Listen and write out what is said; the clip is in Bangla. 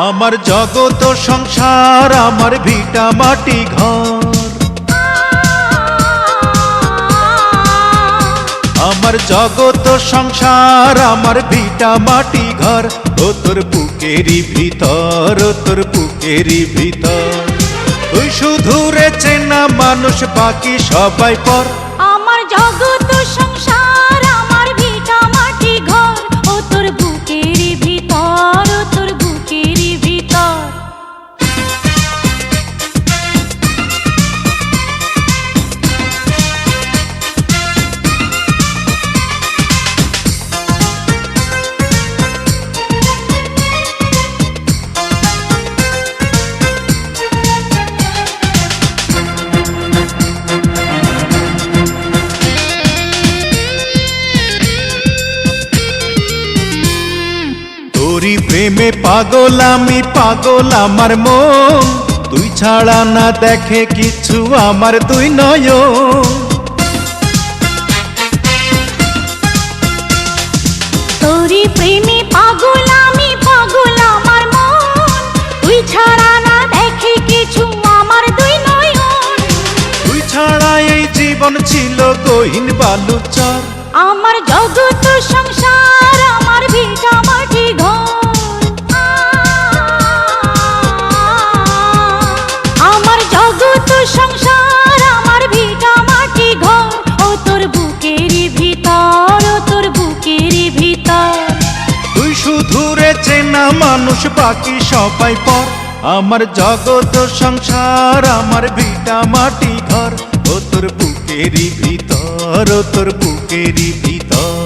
আমার জগত সংসার, আমার ভিটা মাটি ঘর। আমার জগত সংসার, আমার ভিটা মাটি ঘর। ও তোর বুকেরই ভিতর, ও তোর বুকেরই ভিতর। তুই শুধু রে চেনা মানুষ, বাকি সবাই পর। আমার জগত সংসার, আমার ভিটা মাটি ঘর। ও তোর বুকেরই ভিতর, ও তোর বুকেরই ভিতর। তোরি প্রেমে পাগল আমি, পাগল আমার মন। তুই ছাড়া না দেখে কিছু আমার দুই নয়ন। তোরি প্রেমে পাগল আমি, পাগল আমার মন। তুই ছাড়া না দেখে কিছু আমার দুই নয়ন। তুই ছাড়া এই জীবন ছিল গহীন বালুচর। আমার জগত সংসার, আমার ভিটা মাটি ঘর। আমার জগত সংসার, আমার ভিটা মাটি ঘর। ও তোর বুকেরই ভিতর, ও তোর বুকেরই ভিতর। তুই শুধু রে চেনা মানুষ, বাকি সবাই পর। আমার জগত সংসার, আমার ভিটা মাটি ঘর। ও তোর বুকেরই ভিতর, ও তোর বুকেরই ভিতর।